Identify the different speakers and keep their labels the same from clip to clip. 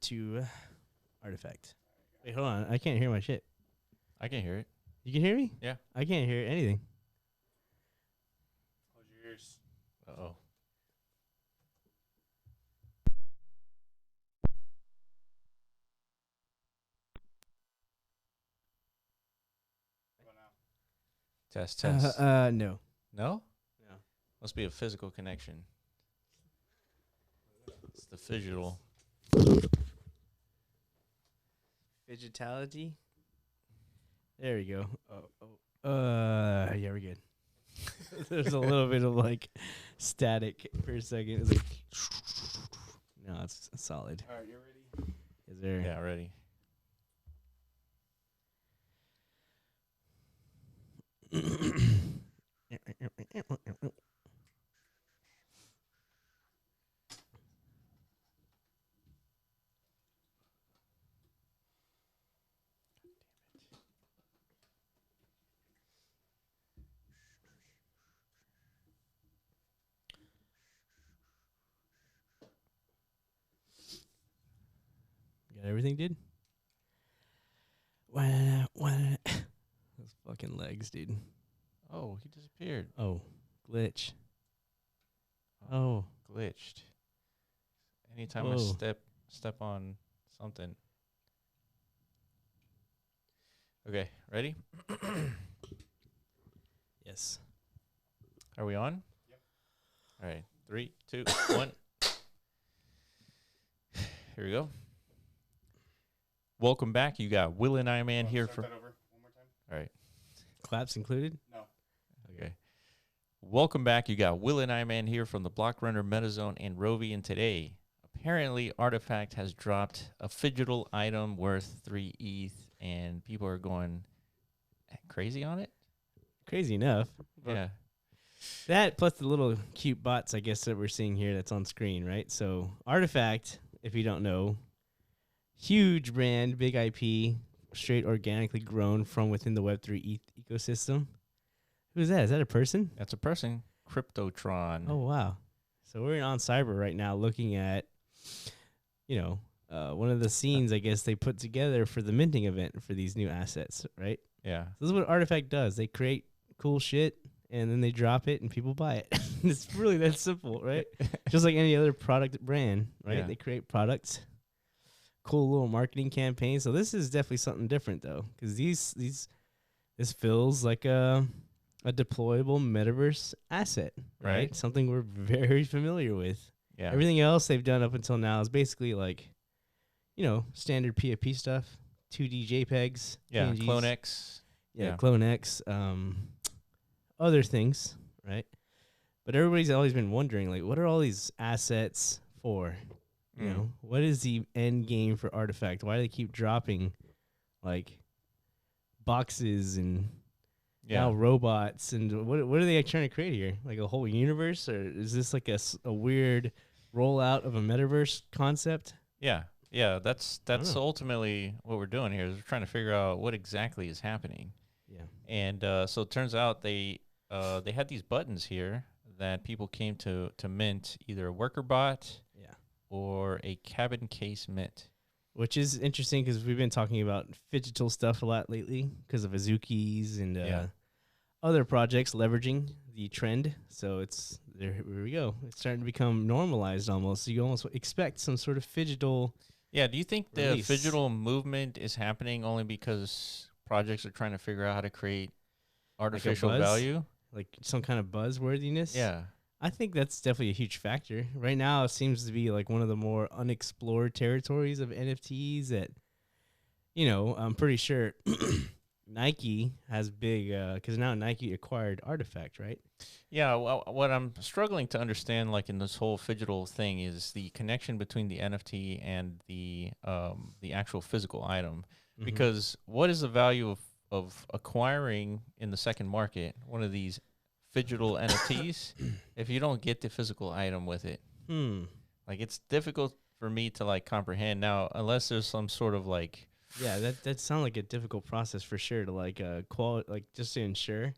Speaker 1: to Artifact. Wait, hold on. I can't hear my shit.
Speaker 2: I can hear it.
Speaker 1: You can hear me?
Speaker 2: Yeah.
Speaker 1: I can't hear anything.
Speaker 2: Close your ears. Uh-oh. Test, test.
Speaker 1: No.
Speaker 2: No?
Speaker 1: No.
Speaker 2: Must be a physical connection. It's the phygital.
Speaker 1: Phygitality. There we go. Yeah, we're good. There's a little bit of like static for a second. It's like, no, it's solid.
Speaker 2: All right, you ready?
Speaker 1: Is there?
Speaker 2: Yeah, ready.
Speaker 1: Got everything, dude? Those fucking legs, dude.
Speaker 2: Oh, he disappeared.
Speaker 1: Oh, glitch. Oh.
Speaker 2: Glitched. Anytime I
Speaker 1: Whoa.
Speaker 2: step on something. Okay, ready?
Speaker 1: Yes.
Speaker 2: Are we on? Yep. All right. 3, 2, 1. Here we go. Welcome back. You got Will and I Man here for.
Speaker 3: Start that over one more time.
Speaker 2: All right.
Speaker 1: Claps included?
Speaker 3: No.
Speaker 2: Okay. Welcome back. You got Will and I Man here from the Block Runner, MetaZone, and Rovi. And today, apparently, Artifact has dropped a phygital item worth 3 ETH, and people are going crazy on it.
Speaker 1: Crazy enough.
Speaker 2: Yeah.
Speaker 1: That plus the little cute bots, I guess, that we're seeing here that's on screen, right? So Artifact, if you don't know, huge brand, big IP, straight organically grown from within the Web3 ecosystem. Who's that? Is that a person?
Speaker 2: That's a person. Cryptotron.
Speaker 1: Oh, wow. So we're on Cyber right now looking at, one of the scenes, I guess, they put together for the minting event for these new assets, right?
Speaker 2: Yeah.
Speaker 1: This is what Artifact does. They create cool shit, and then they drop it, and people buy it. It's really that simple, right? Just like any other product brand, right?
Speaker 2: Yeah.
Speaker 1: They create products, cool little marketing campaigns. So this is definitely something different, though, because this feels like a deployable metaverse asset, right? Something we're very familiar with.
Speaker 2: Yeah.
Speaker 1: Everything else they've done up until now is basically like, standard PFP stuff, 2D JPEGs.
Speaker 2: Yeah.
Speaker 1: PNGs.
Speaker 2: CloneX.
Speaker 1: Yeah, CloneX, other things, right? But everybody's always been wondering, like, what are all these assets for? You know, what is the end game for Artifact? Why do they keep dropping, like, boxes and now robots? And what are they trying to create here? Like a whole universe? Or is this like a weird rollout of a metaverse concept?
Speaker 2: Yeah. Yeah. That's ultimately what we're doing here is we're trying to figure out what exactly is happening.
Speaker 1: Yeah.
Speaker 2: And so it turns out they had these buttons here that people came to mint, either a worker bot or a cabin case mint.
Speaker 1: Which is interesting because we've been talking about phygital stuff a lot lately because of Azukis and other projects leveraging the trend. So here we go. It's starting to become normalized almost. So you almost expect some sort of phygital.
Speaker 2: Yeah. Do you think
Speaker 1: release.
Speaker 2: the phygital movement is happening only because projects are trying to figure out how to create artificial value?
Speaker 1: Like some kind of buzzworthiness?
Speaker 2: Yeah.
Speaker 1: I think that's definitely a huge factor. Right now, it seems to be like one of the more unexplored territories of NFTs that, I'm pretty sure Nike has big, because now Nike acquired Artifact, right?
Speaker 2: Yeah. Well, what I'm struggling to understand, like in this whole phygital thing, is the connection between the NFT and the actual physical item. Mm-hmm. Because what is the value of acquiring in the second market one of these phygital NFTs if you don't get the physical item with it? Like, it's difficult for me to like comprehend now, unless there's some sort of like.
Speaker 1: Yeah, that sounds like a difficult process for sure to like just to ensure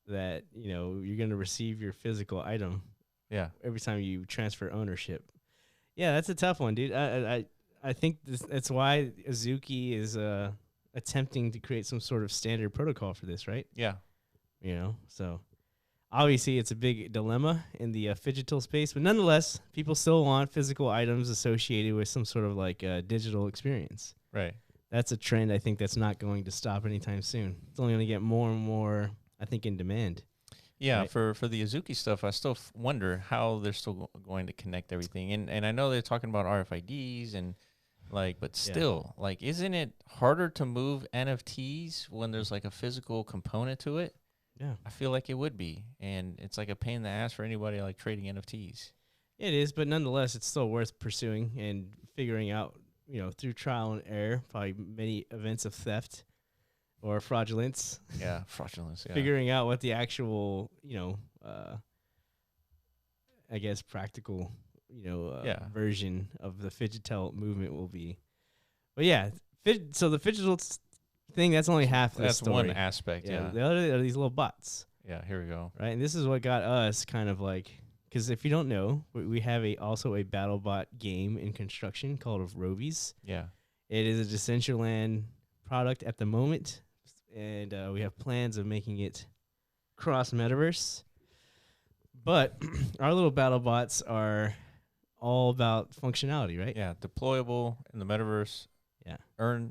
Speaker 1: that you're gonna receive your physical item.
Speaker 2: Yeah.
Speaker 1: Every time you transfer ownership. Yeah, that's a tough one, dude. I think that's why Azuki is attempting to create some sort of standard protocol for this, right?
Speaker 2: Yeah.
Speaker 1: So obviously it's a big dilemma in the phygital space, but nonetheless, people still want physical items associated with some sort of like digital experience.
Speaker 2: Right.
Speaker 1: That's a trend I think that's not going to stop anytime soon. It's only going to get more and more, I think, in demand.
Speaker 2: Yeah,
Speaker 1: right?
Speaker 2: for the Azuki stuff, I still wonder how they're still going to connect everything. And I know they're talking about RFIDs and but still, isn't it harder to move NFTs when there's like a physical component to it?
Speaker 1: Yeah.
Speaker 2: I feel like it would be, and it's like a pain in the ass for anybody like trading NFTs.
Speaker 1: It is, but nonetheless, it's still worth pursuing and figuring out, through trial and error, probably many events of theft or fraudulence.
Speaker 2: Yeah, fraudulence. Yeah.
Speaker 1: Figuring out what the actual, I guess practical, version of the phygital movement will be. But yeah, so the phygital thing, that's only half the story.
Speaker 2: That's one aspect. Yeah.
Speaker 1: The other are these little bots.
Speaker 2: Yeah. Here we go.
Speaker 1: Right, and this is what got us kind of like, because if you don't know, we have also a BattleBot game in construction called Rovies.
Speaker 2: Yeah.
Speaker 1: It is a Decentraland product at the moment, and we have plans of making it cross metaverse. But our little BattleBots are all about functionality, right?
Speaker 2: Yeah. Deployable in the metaverse.
Speaker 1: Yeah.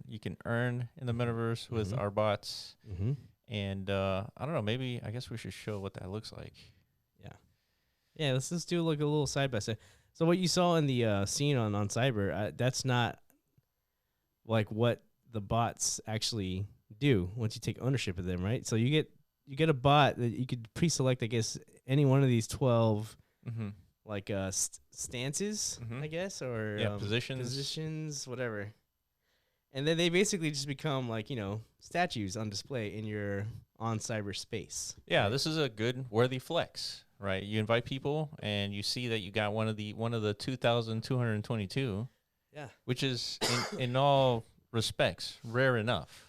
Speaker 2: You can earn in the metaverse with our bots.
Speaker 1: Mm-hmm.
Speaker 2: And I don't know, maybe I guess we should show what that looks like.
Speaker 1: Yeah, let's just do like a little side by side. So what you saw in the scene on Cyber, that's not like what the bots actually do once you take ownership of them, right? So you get a bot that you could pre-select, I guess, any one of these 12 like stances, I guess, or positions, whatever. And then they basically just become like, statues on display in your on cyber space.
Speaker 2: Yeah, right? This is a good worthy flex, right? You invite people and you see that you got one of the 2,222.
Speaker 1: Yeah.
Speaker 2: Which is in all respects rare enough.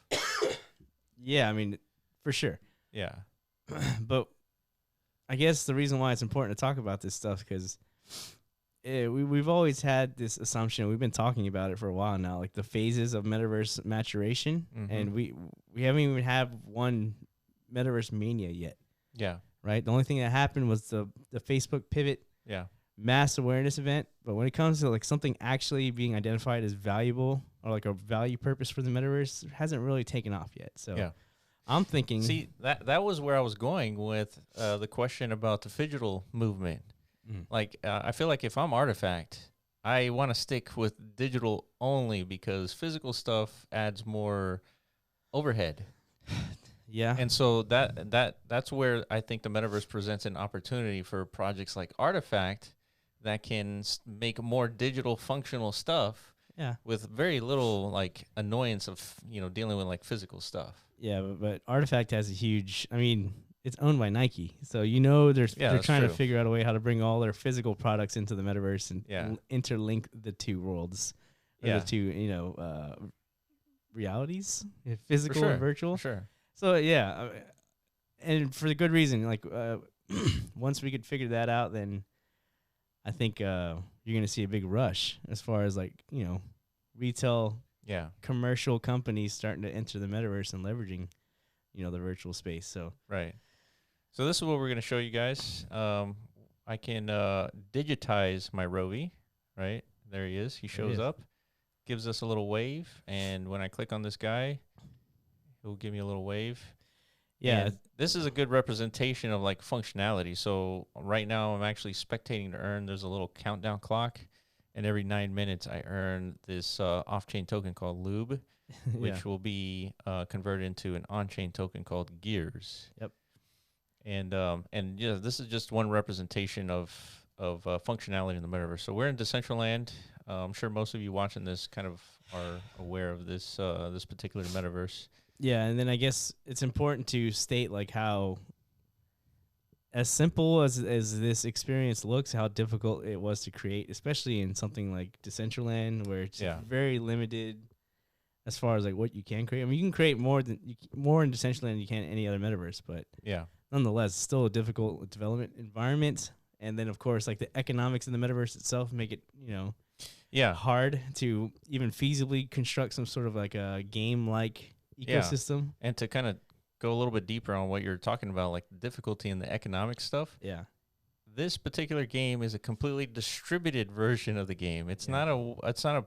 Speaker 1: Yeah, I mean, for sure.
Speaker 2: Yeah.
Speaker 1: But I guess the reason why it's important to talk about this stuff, because we've always had this assumption. We've been talking about it for a while now, like the phases of metaverse maturation, and we haven't even had one metaverse mania yet.
Speaker 2: Yeah.
Speaker 1: Right. The only thing that happened was the Facebook pivot.
Speaker 2: Yeah.
Speaker 1: Mass awareness event. But when it comes to like something actually being identified as valuable or like a value purpose for the metaverse, it hasn't really taken off yet. So
Speaker 2: yeah.
Speaker 1: I'm thinking.
Speaker 2: See, that was where I was going with the question about the phygital movement. Like, I feel like if I'm Artifact, I want to stick with digital only because physical stuff adds more overhead.
Speaker 1: Yeah.
Speaker 2: And so that's where I think the metaverse presents an opportunity for projects like Artifact that can make more digital functional stuff.
Speaker 1: Yeah.
Speaker 2: With very little like annoyance of, dealing with like physical stuff.
Speaker 1: Yeah, but Artifact has a huge, I mean, it's owned by Nike. So they're trying to figure out a way how to bring all their physical products into the metaverse and interlink the two worlds. The two, realities, physical and virtual.
Speaker 2: For sure.
Speaker 1: So yeah, and for the good reason. Like once we could figure that out, then I think you're gonna see a big rush as far as like retail, commercial companies starting to enter the metaverse and leveraging, the virtual space. So
Speaker 2: right. So this is what we're gonna show you guys. I can digitize my Rovi. Right there he is. He shows up, gives us a little wave, and when I click on this guy, he'll give me a little wave. Yeah, and this is a good representation of like functionality. So right now I'm actually spectating to earn. There's a little countdown clock, and every 9 minutes I earn this off-chain token called Lube, which will be converted into an on-chain token called Gears.
Speaker 1: Yep.
Speaker 2: And this is just one representation of functionality in the metaverse. So we're in Decentraland. I'm sure most of you watching this kind of are aware of this this particular metaverse.
Speaker 1: Yeah, and then I guess it's important to state like how, as simple as this experience looks, how difficult it was to create, especially in something like Decentraland, where it's very limited as far as like what you can create. I mean, you can create more in Decentraland than you can in any other metaverse, but nonetheless, it's still a difficult development environment. And then, of course, like the economics in the metaverse itself make it,
Speaker 2: Yeah.
Speaker 1: hard to even feasibly construct some sort of like a game-like ecosystem.
Speaker 2: And to kind of go a little bit deeper on what you're talking about, like the difficulty and the economic stuff.
Speaker 1: Yeah.
Speaker 2: This particular game is a completely distributed version of the game. It's
Speaker 1: Yeah.
Speaker 2: not a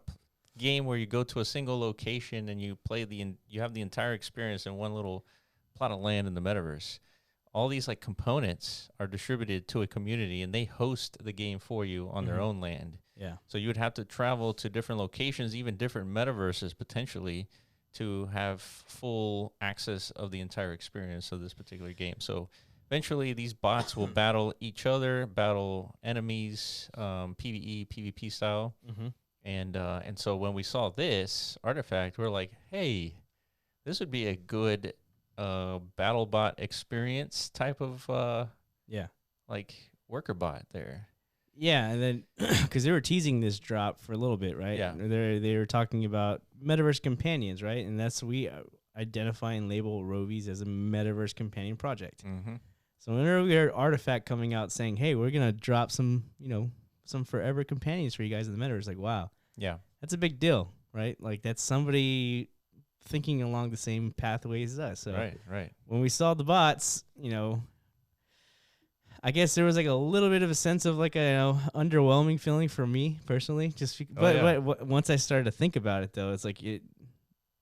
Speaker 2: game where you go to a single location and you play you have the entire experience in one little plot of land in the metaverse. All these like components are distributed to a community and they host the game for you on their own land.
Speaker 1: Yeah.
Speaker 2: So you would have to travel to different locations, even different metaverses potentially, to have full access of the entire experience of this particular game. So eventually these bots will battle each other, battle enemies, PvE, PvP style. And so when we saw this artifact, we're like, hey, this would be a good battle bot experience type of like worker bot there.
Speaker 1: Yeah, and then because they were teasing this drop for a little bit, right?
Speaker 2: Yeah.
Speaker 1: They were talking about metaverse companions, right? And that's we identify and label Rovies as a metaverse companion project. So whenever we heard Artifact coming out saying, "Hey, we're gonna drop some, some forever companions for you guys in the metaverse," like, wow,
Speaker 2: yeah,
Speaker 1: that's a big deal, right? Like that's somebody thinking along the same pathways as us. So
Speaker 2: right.
Speaker 1: when we saw the bots, I guess there was like a little bit of a sense of like a underwhelming feeling for me personally. But once I started to think about it, though, it's like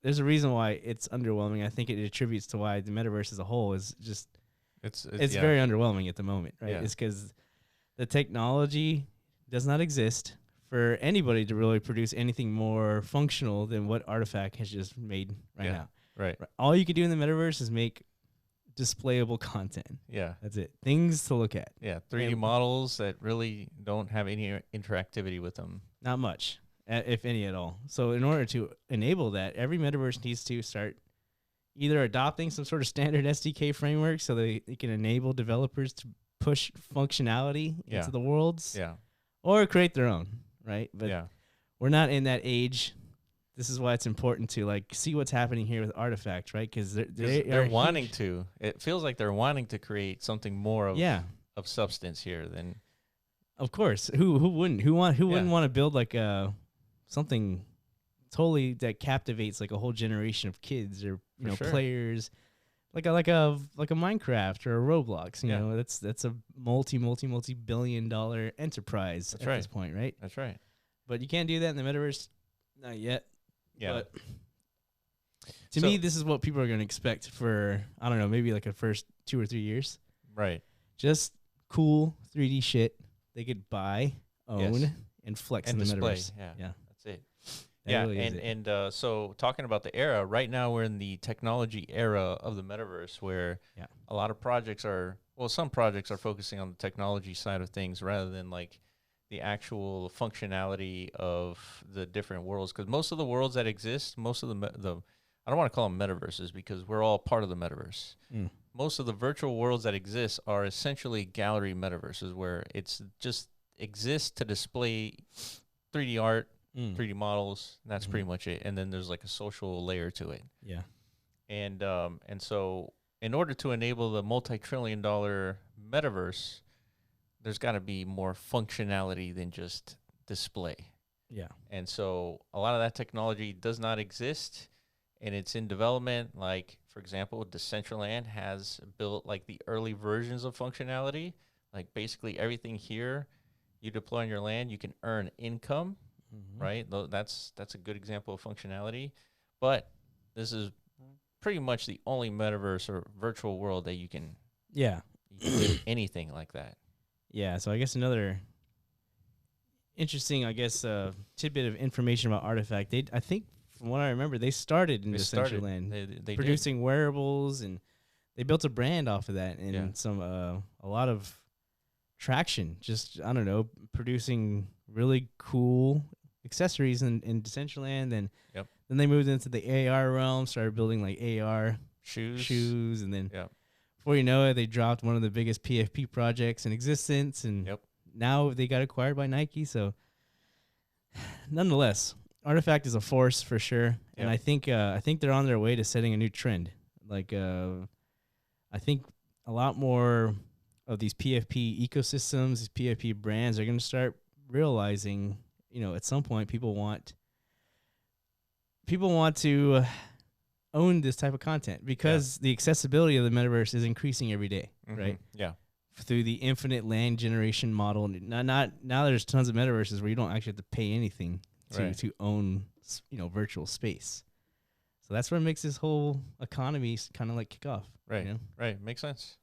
Speaker 1: there's a reason why it's underwhelming. I think it attributes to why the metaverse as a whole is just it's very underwhelming at the moment, right?
Speaker 2: Yeah.
Speaker 1: It's because the technology does not exist for anybody to really produce anything more functional than what Artifact has just made now.
Speaker 2: Right.
Speaker 1: All you can do in the metaverse is make displayable content.
Speaker 2: Yeah.
Speaker 1: That's it. Things to look at.
Speaker 2: Yeah. 3D models that really don't have any interactivity with them.
Speaker 1: Not much, if any at all. So in order to enable that, every metaverse needs to start either adopting some sort of standard SDK framework so they can enable developers to push functionality into the worlds, or create their own, right? But we're not in that age. This is why it's important to like see what's happening here with Artifact, right? Because they're
Speaker 2: wanting to. It feels like they're wanting to create something more of substance here than.
Speaker 1: Of course, who wouldn't? Who wouldn't want to build like something totally that captivates like a whole generation of kids or players, like a Minecraft or a Roblox. You know, that's a multi-billion-dollar enterprise at this point, right?
Speaker 2: That's right.
Speaker 1: But you can't do that in the metaverse, not yet.
Speaker 2: Yeah.
Speaker 1: But to me, this is what people are going to expect for, I don't know, maybe like the first 2 or 3 years.
Speaker 2: Right.
Speaker 1: Just cool 3D shit they could buy, own, and flex
Speaker 2: and
Speaker 1: in the
Speaker 2: display.
Speaker 1: metaverse.
Speaker 2: Yeah. That's it.
Speaker 1: That really is it.
Speaker 2: So talking about the era, right now we're in the technology era of the metaverse where a lot of projects some projects are focusing on the technology side of things rather than like the actual functionality of the different worlds. Because most of the worlds that exist, most of the I don't want to call them metaverses because we're all part of the metaverse. Most of the virtual worlds that exist are essentially gallery metaverses where it's just exists to display 3D art, 3D models. That's pretty much it. And then there's like a social layer to it.
Speaker 1: Yeah.
Speaker 2: And so in order to enable the multi-trillion-dollar metaverse, there's got to be more functionality than just display.
Speaker 1: Yeah.
Speaker 2: And so a lot of that technology does not exist, and it's in development. Like, for example, Decentraland has built like the early versions of functionality. Like basically everything here you deploy on your land, you can earn income, right? That's a good example of functionality. But this is pretty much the only metaverse or virtual world that you can do anything like that.
Speaker 1: Yeah, so I guess another interesting, tidbit of information about Artifact. I think, from what I remember, they started in Decentraland,
Speaker 2: they
Speaker 1: producing wearables, and they built a brand off of that, and a lot of traction. Just producing really cool accessories in Decentraland, and then they moved into the AR realm, started building like AR shoes, and then. Before you know it, they dropped one of the biggest PFP projects in existence, and now they got acquired by Nike. So, nonetheless, Artifact is a force for sure, and I think they're on their way to setting a new trend. Like, I think a lot more of these PFP ecosystems, these PFP brands, are going to start realizing at some point people want to own this type of content because the accessibility of the metaverse is increasing every day, right?
Speaker 2: Yeah.
Speaker 1: Through the infinite land generation model. Now there's tons of metaverses where you don't actually have to pay anything to own, virtual space. So that's what makes this whole economy kind of like kick off.
Speaker 2: Right. Right. Makes sense.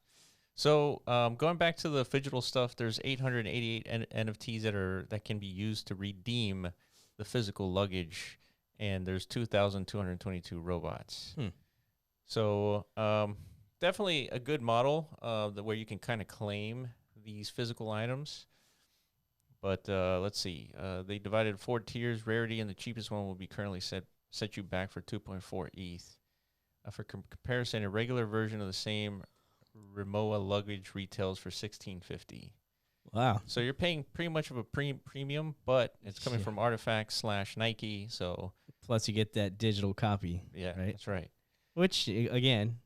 Speaker 2: So going back to the phygital stuff, there's 888 NFTs that can be used to redeem the physical luggage, and there's 2,222 robots. So definitely a good model where you can kind of claim these physical items. But let's see. They divided 4 tiers. Rarity and the cheapest one will be currently set you back for 2.4 ETH. For comparison, a regular version of the same Rimowa luggage retails for $1,650.
Speaker 1: Wow.
Speaker 2: So you're paying pretty much of a premium, but it's coming from Artifact/Nike. So
Speaker 1: plus you get that digital copy.
Speaker 2: Yeah,
Speaker 1: right?
Speaker 2: That's right.
Speaker 1: Which, again...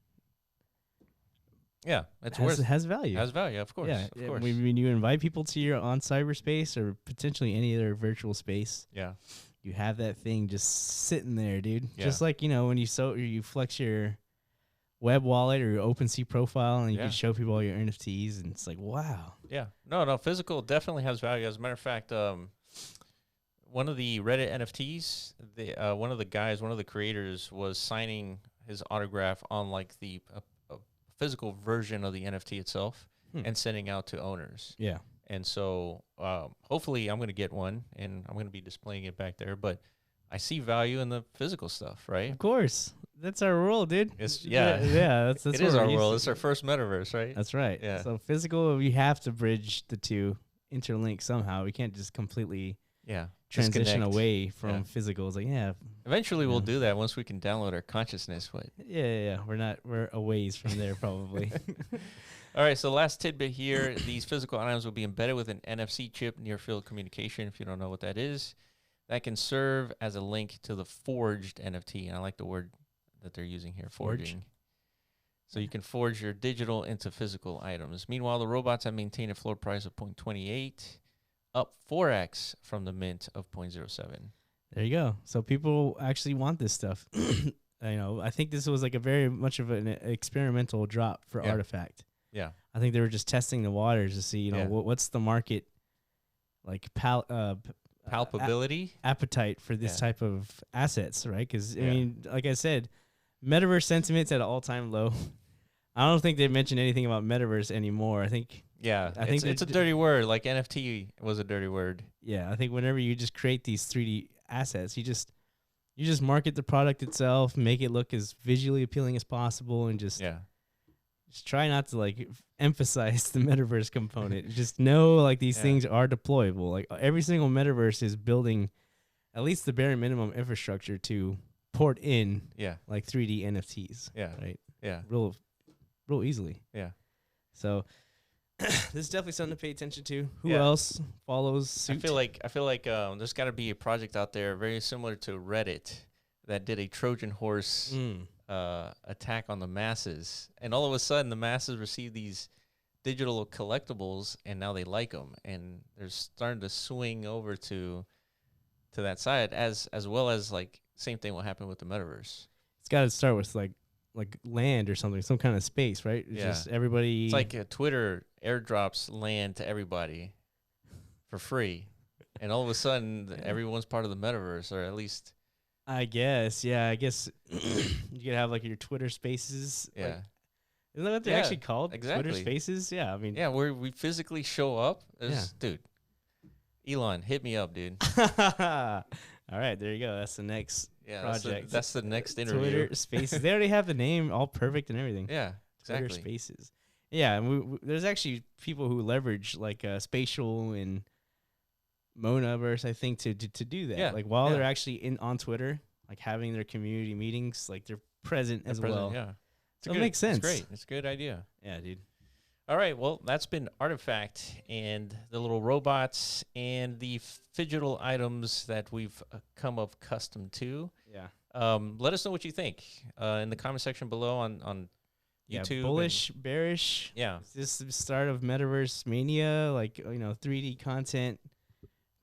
Speaker 2: Yeah, it's
Speaker 1: has value.
Speaker 2: Has value, of course.
Speaker 1: Yeah,
Speaker 2: of course.
Speaker 1: When you invite people to your on cyberspace or potentially any other virtual space, you have that thing just sitting there, dude.
Speaker 2: Yeah.
Speaker 1: Just like when you flex your web wallet or your OpenSea profile, and you can show people all your NFTs, and it's like, wow.
Speaker 2: Yeah, no, physical definitely has value. As a matter of fact, one of the Reddit NFTs, one of the creators was signing his autograph on like the physical version of the NFT itself and sending out to owners.
Speaker 1: Yeah.
Speaker 2: And so hopefully I'm going to get one, and I'm going to be displaying it back there. But I see value in the physical stuff, right?
Speaker 1: Of course. That's our world, dude.
Speaker 2: Yeah.
Speaker 1: That's
Speaker 2: it is our world. It's our first metaverse, right?
Speaker 1: That's right.
Speaker 2: Yeah.
Speaker 1: So physical, we have to bridge the two, interlink somehow. We can't just completely transition
Speaker 2: disconnect.
Speaker 1: Away from physical. It's like,
Speaker 2: eventually we'll do that once we can download our consciousness. But
Speaker 1: we're a ways from there probably.
Speaker 2: All right, so last tidbit here. These physical items will be embedded with an NFC chip, near field communication, if you don't know what that is. That can serve as a link to the forged NFT. And I like the word that they're using here, forging. So you can forge your digital into physical items. Meanwhile, the robots have maintained a floor price of 0.28, up 4x from the mint of 0.07.
Speaker 1: There you go. So people actually want this stuff. I think this was like a very much of an experimental drop for Artifact.
Speaker 2: Yeah.
Speaker 1: I think they were just testing the waters to see, what's the market like
Speaker 2: palpability,
Speaker 1: appetite for this type of assets, right? Because, I mean, like I said, metaverse sentiment's at an all-time low. I don't think they've mentioned anything about metaverse anymore. I think
Speaker 2: it's a dirty word. Like NFT was a dirty word.
Speaker 1: Yeah, I think whenever you just create these 3D assets, you just market the product itself, make it look as visually appealing as possible, and just try not to like emphasize the metaverse component. Just know like these things are deployable. Like every single metaverse is building at least the bare minimum infrastructure to port in like 3D NFTs.
Speaker 2: Yeah.
Speaker 1: Right.
Speaker 2: Yeah.
Speaker 1: Real easily.
Speaker 2: Yeah.
Speaker 1: So this is definitely something to pay attention to. Who else follows suit?
Speaker 2: I feel like there's got to be a project out there very similar to Reddit that did a Trojan horse attack on the masses, and all of a sudden the masses receive these digital collectibles, and now they like them, and they're starting to swing over to that side, as well as like same thing will happen with the metaverse.
Speaker 1: It's got to start with like land or something, some kind of space, right? It's just everybody.
Speaker 2: It's like Twitter airdrops land to everybody for free, and all of a sudden everyone's part of the metaverse, or at least.
Speaker 1: I guess, you could have like your Twitter Spaces.
Speaker 2: Yeah.
Speaker 1: Like, isn't that what they're actually called?
Speaker 2: Exactly.
Speaker 1: Twitter Spaces? Yeah, I mean.
Speaker 2: Yeah, where we physically show up. Dude. Elon, hit me up, dude.
Speaker 1: All right, there you go. That's the next project.
Speaker 2: That's the next interview.
Speaker 1: Twitter Spaces. They already have the name all perfect and everything.
Speaker 2: Yeah, exactly.
Speaker 1: Twitter Spaces. Yeah, and there's actually people who leverage like spatial and Monaverse, I think, to do that.
Speaker 2: Yeah,
Speaker 1: like while they're actually on Twitter, like having their community meetings, like they're present as well.
Speaker 2: Yeah,
Speaker 1: so it makes sense.
Speaker 2: It's great. It's a good idea.
Speaker 1: Yeah, dude.
Speaker 2: All right, well, that's been Artifact and the little robots and the phygital items that we've come accustomed to.
Speaker 1: Yeah.
Speaker 2: Let us know what you think in the comment section below on YouTube.
Speaker 1: Bullish, bearish.
Speaker 2: Yeah.
Speaker 1: Is this the start of metaverse mania? Like 3D content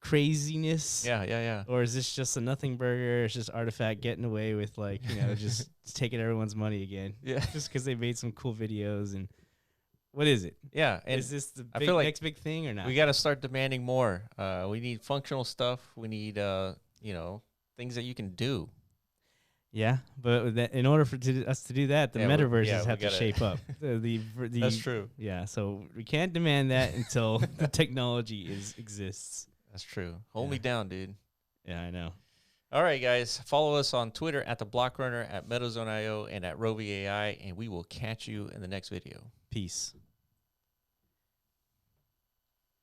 Speaker 1: craziness?
Speaker 2: Yeah.
Speaker 1: Or is this just a nothing burger? It's just Artifact getting away with like, just taking everyone's money again.
Speaker 2: Yeah.
Speaker 1: Just because they made some cool videos. And what is it?
Speaker 2: Yeah. And
Speaker 1: is this the
Speaker 2: I feel like
Speaker 1: next big thing or not?
Speaker 2: we got to start demanding more. We need functional stuff. We need, things that you can do.
Speaker 1: Yeah, but in order for us to do that, the metaverses have to shape up.
Speaker 2: That's true.
Speaker 1: Yeah, so we can't demand that until the technology exists.
Speaker 2: That's true. Hold me down, dude.
Speaker 1: Yeah, I know.
Speaker 2: All right, guys. Follow us on Twitter at The Block Runner, at MetaZone.io, and at RoviAI, and we will catch you in the next video.
Speaker 1: Peace.